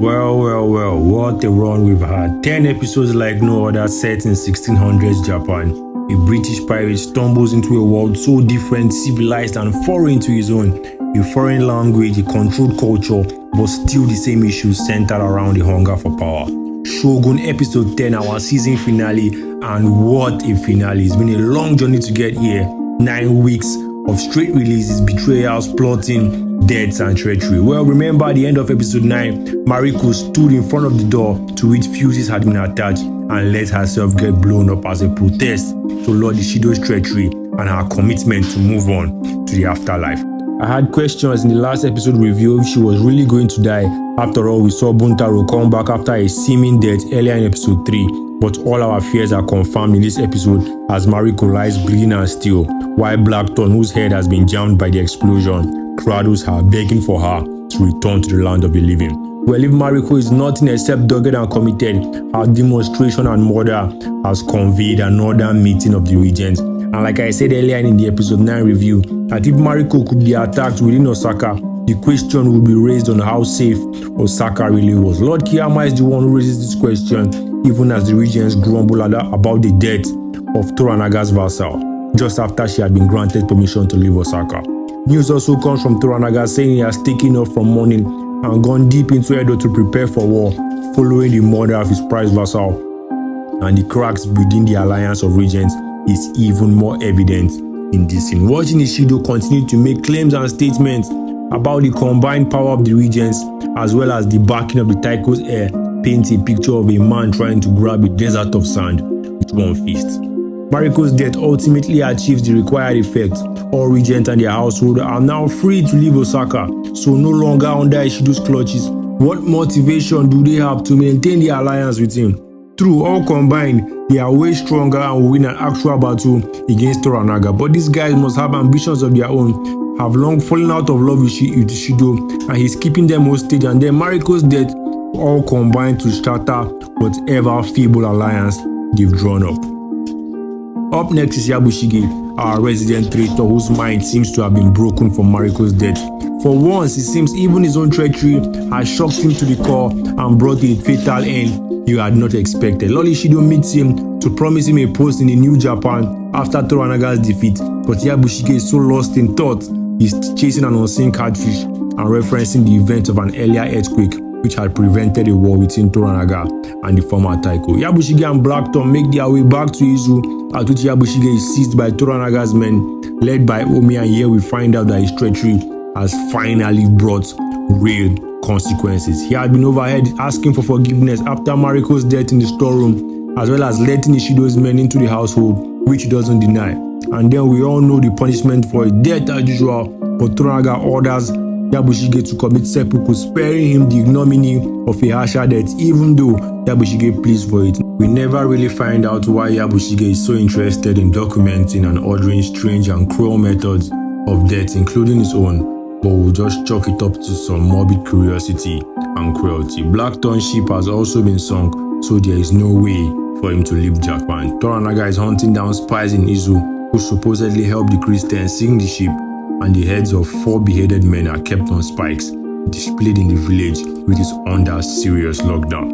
Well, what a run we've had. 10 episodes like no other, set in 1600s Japan. A British pirate stumbles into a world so different, civilized and foreign to his own. A foreign language, a controlled culture, but still the same issues centered around the hunger for power. Shogun episode 10, our season finale, and what a finale. It's been a long journey to get here. 9 weeks of straight releases, betrayals, plotting, deaths and treachery. Well, remember at the end of episode 9, Mariko stood in front of the door to which fuses had been attached and let herself get blown up as a protest to Lord Ishido's treachery and her commitment to move on to the afterlife. I had questions in the last episode review if she was really going to die. After all, we saw Buntaro come back after a seeming death earlier in episode 3, but all our fears are confirmed in this episode as Mariko lies bleeding and still, while Blackthorn, whose head has been jammed by the explosion, cradles her, begging for her to return to the land of the living. Well, if Mariko is nothing except dogged and committed, her demonstration and murder has conveyed another meeting of the regents. And like I said earlier in the episode 9 review, that if Mariko could be attacked within Osaka, the question would be raised on how safe Osaka really was. Lord Kiyama is the one who raises this question, even as the regents grumble about the death of Toranaga's vassal, just after she had been granted permission to leave Osaka. News also comes from Toranaga saying he has taken off from mourning and gone deep into Edo to prepare for war, following the murder of his prized vassal. And the cracks within the alliance of regents is even more evident in this scene. Watching Ishido continue to make claims and statements about the combined power of the regents as well as the backing of the Taiko's heir paints a picture of a man trying to grab a desert of sand with one fist. Mariko's death ultimately achieves the required effect. All regents and their household are now free to leave Osaka, so no longer under Ishido's clutches. What motivation do they have to maintain the alliance with him? True, all combined, they are way stronger and will win an actual battle against Toranaga. But these guys must have ambitions of their own, have long fallen out of love with Ishido, and he's keeping them hostage. And then Mariko's death all combined to shatter whatever feeble alliance they've drawn up. Up next is Yabushige, our resident traitor whose mind seems to have been broken from Mariko's death. For once, it seems even his own treachery has shocked him to the core and brought a fatal end you had not expected. Lord Ishido meets him to promise him a post in the New Japan after Toranaga's defeat, but Yabushige is so lost in thought, he's chasing an unseen catfish and referencing the events of an earlier earthquake which had prevented a war between Toranaga and the former Taiko. Yabushige and Blackthorn make their way back to Izu, at which Yabushige is seized by Toranaga's men, led by Omi, and here we find out that his treachery has finally brought real consequences. He had been overheard asking for forgiveness after Mariko's death in the storeroom, as well as letting Ishido's men into the household, which he doesn't deny. And then we all know the punishment for his death as usual, but Toranaga orders Yabushige to commit seppuku, sparing him the ignominy of a harsher death, even though Yabushige pleads for it. We never really find out why Yabushige is so interested in documenting and ordering strange and cruel methods of death, including his own, but we'll just chalk it up to some morbid curiosity and cruelty. Blackthorn's ship has also been sunk, so there is no way for him to leave Japan. Toranaga is hunting down spies in Izu who supposedly helped the Christians sink the ship, and the heads of 4 beheaded men are kept on spikes, displayed in the village, which is under serious lockdown.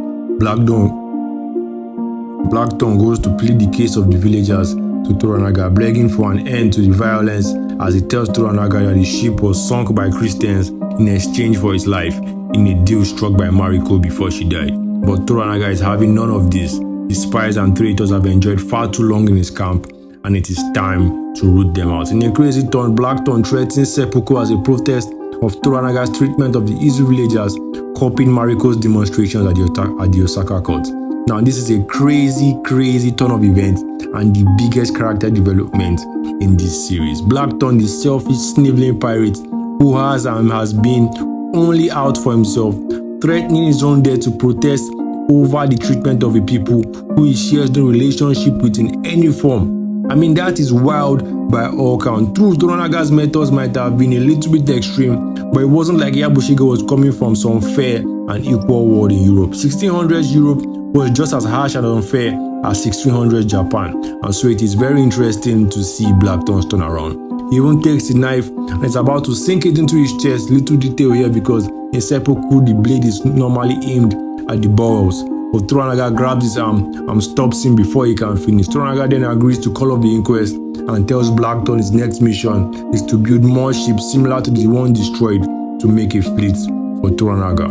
Blackthorn goes to plead the case of the villagers to Toranaga, begging for an end to the violence, as he tells Toranaga that the ship was sunk by Christians in exchange for his life in a deal struck by Mariko before she died. But Toranaga is having none of this. The spies and traitors have enjoyed far too long in his camp, and it is time to root them out. In a crazy turn, Blackthorn threatens seppuku as a protest of Toranaga's treatment of the Izu villagers, copying Mariko's demonstrations at the Osaka court. Now, this is a crazy turn of events and the biggest character development in this series. Blackthorn, the selfish, sniveling pirate who has been only out for himself, threatening his own death to protest over the treatment of a people who he shares no relationship with in any form. I mean, that is wild by all count. True, Toranaga's methods might have been a little bit extreme, but it wasn't like Yabushige was coming from some fair and equal world in Europe. 1600s Europe was just as harsh and unfair as 1600s Japan, and so it is very interesting to see Blackthorn's turnaround. He even takes the knife and is about to sink it into his chest. Little detail here, because in seppuku the blade is normally aimed at the bowels, but Toranaga grabs his arm and stops him before he can finish. Toranaga then agrees to call off the inquest and tells Blackthorn his next mission is to build more ships similar to the one destroyed to make a fleet for Toranaga.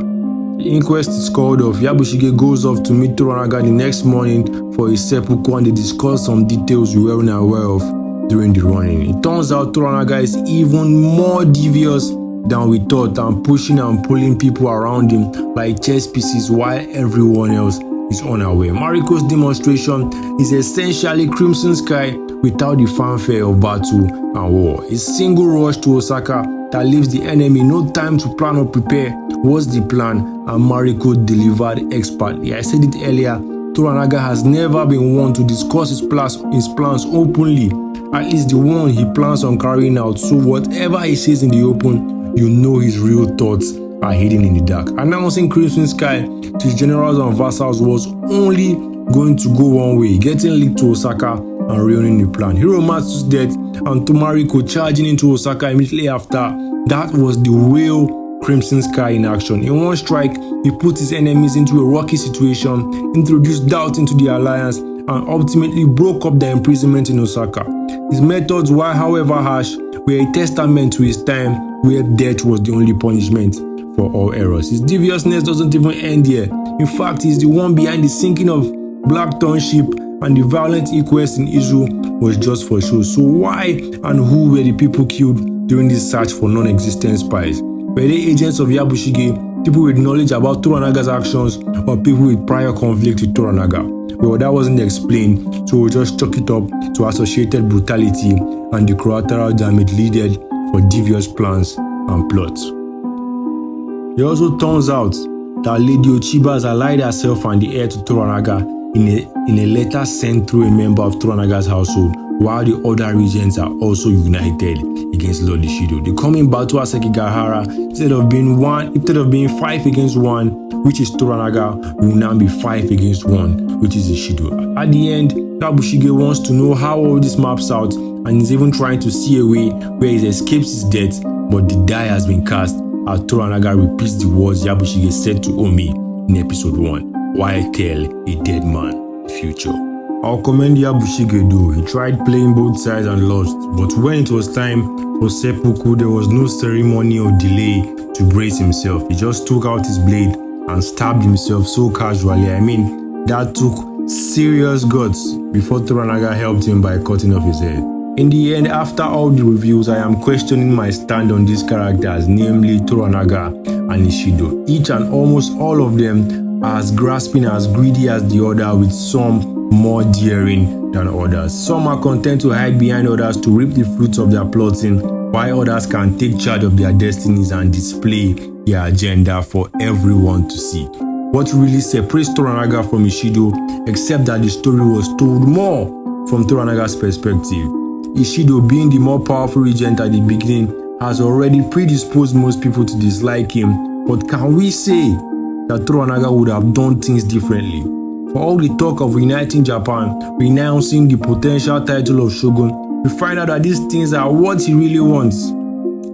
The inquest is called off. Yabushige goes off to meet Toranaga the next morning for his seppuku, and they discuss some details we weren't aware of during the running. It turns out Toranaga is even more devious than we thought, and pushing and pulling people around him like chess pieces while everyone else is unaware. Mariko's demonstration is essentially Crimson Sky without the fanfare of battle and war. A single rush to Osaka that leaves the enemy no time to plan or prepare was the plan, and Mariko delivered expertly. I said it earlier, Toranaga has never been one to discuss his plans openly, at least the one he plans on carrying out, so whatever he says in the open, you know his real thoughts are hidden in the dark. Announcing Crimson Sky to his generals and vassals was only going to go one way, getting leaked to Osaka and ruining the plan. Hiromatsu's death and Tomariko charging into Osaka immediately after, that was the real Crimson Sky in action. In one strike, he put his enemies into a rocky situation, introduced doubt into the alliance, and ultimately broke up their imprisonment in Osaka. His methods, while however harsh, were a testament to his time, where death was the only punishment for all errors. His deviousness doesn't even end here. In fact, he's the one behind the sinking of Blackthorn ship, and the violent inquest in Izu was just for show. So why and who were the people killed during this search for non-existent spies? Were they agents of Yabushige, people with knowledge about Toranaga's actions, or people with prior conflict with Toranaga? Well, that wasn't explained, so we'll just chalk it up to associated brutality and the collateral damage needed for devious plans and plots. It also turns out that Lady Ochiba has allied herself and the heir to Toranaga in a letter sent through a member of Toranaga's household, while the other regents are also united against Lord Ishido. The coming battle at Sekigahara, instead of being 5 against 1, which is Toranaga, will now be 5 against 1, which is Ishido. At the end, Yabushige wants to know how all this maps out, and is even trying to see a way where he escapes his death, but the die has been cast as Toranaga repeats the words Yabushige said to Omi in episode 1, "Why tell a dead man the future?" I'll commend Yabushige though. He tried playing both sides and lost, but when it was time for seppuku, there was no ceremony or delay to brace himself. He just took out his blade and stabbed himself so casually. I mean, that took serious guts before Toranaga helped him by cutting off his head. In the end, after all the reviews, I am questioning my stand on these characters, namely Toranaga and Ishido. Each and almost all of them are as grasping, as greedy as the other, with some more daring than others. Some are content to hide behind others to reap the fruits of their plotting, while others can take charge of their destinies and display their agenda for everyone to see. What really separates Toranaga from Ishido, except that the story was told more from Toranaga's perspective. Ishido, being the more powerful regent at the beginning, has already predisposed most people to dislike him, but can we say that Toranaga would have done things differently? For all the talk of uniting Japan, renouncing the potential title of Shogun, we find out that these things are what he really wants.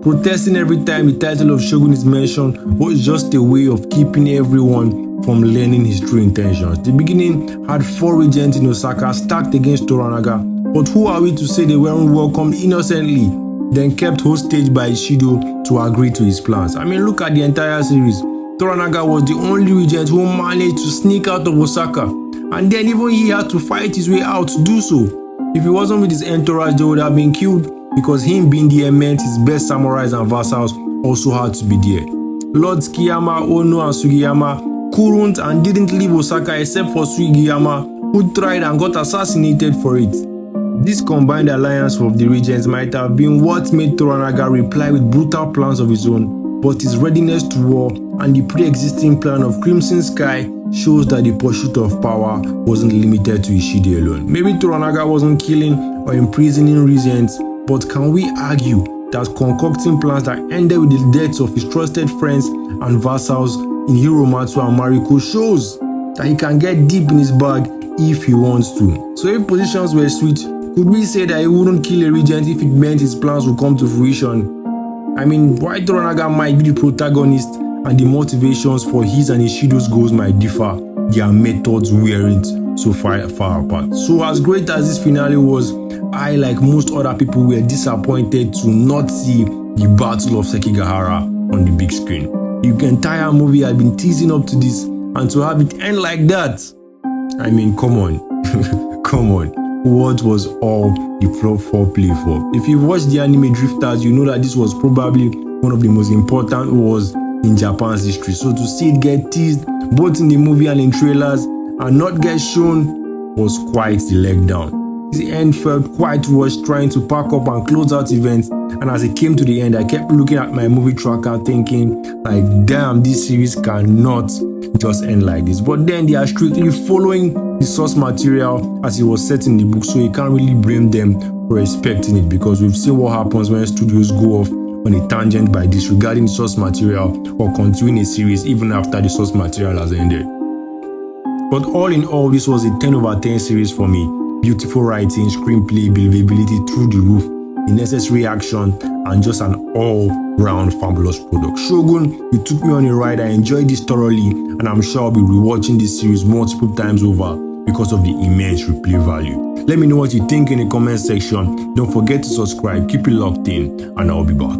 Protesting every time the title of Shogun is mentioned was just a way of keeping everyone from learning his true intentions. The beginning had 4 regents in Osaka stacked against Toranaga, but who are we to say they weren't welcomed innocently, then kept hostage by Ishido to agree to his plans? I mean, look at the entire series. Toranaga was the only regent who managed to sneak out of Osaka, and then even he had to fight his way out to do so. If he wasn't with his entourage, they would have been killed, because him being there meant his best samurais and vassals also had to be there. Lords Kiyama, Ono, and Sugiyama couldn't and didn't leave Osaka except for Sugiyama, who tried and got assassinated for it. This combined alliance of the regents might have been what made Toranaga reply with brutal plans of his own, but his readiness to war and the pre-existing plan of Crimson Sky shows that the pursuit of power wasn't limited to Ishida alone. Maybe Toranaga wasn't killing or imprisoning regents, but can we argue that concocting plans that ended with the deaths of his trusted friends and vassals in Hiromatsu and Mariko shows that he can get deep in his bag if he wants to? So if positions were switched, Could we say that he wouldn't kill a regent if it meant his plans would come to fruition? I mean, while Toranaga might be the protagonist and the motivations for his and Ishido's goals might differ, their methods weren't so far apart. So as great as this finale was, I, like most other people, were disappointed to not see the Battle of Sekigahara on the big screen. The entire movie had been teasing up to this, and to have it end like that, I mean, come on. Come on. What was all the foreplay for? If you've watched the anime Drifters, you know that this was probably one of the most important wars in Japan's history. So to see it get teased both in the movie and in trailers and not get shown was quite the letdown. The end felt quite rushed, trying to pack up and close out events, and as it came to the end, I kept looking at my movie tracker thinking like, damn, this series cannot just end like this. But then they are strictly following the source material as it was set in the book, so you can't really blame them for respecting it, because we've seen what happens when studios go off on a tangent by disregarding the source material or continuing a series even after the source material has ended. But all in all, this was a 10 over 10 series for me. Beautiful writing, screenplay, believability through the roof, the necessary action, and just an all-round fabulous product. Shogun, you took me on a ride. I enjoyed this thoroughly, and I'm sure I'll be rewatching this series multiple times over because of the immense replay value. Let me know what you think in the comment section. Don't forget to subscribe, keep it locked in, and I'll be back.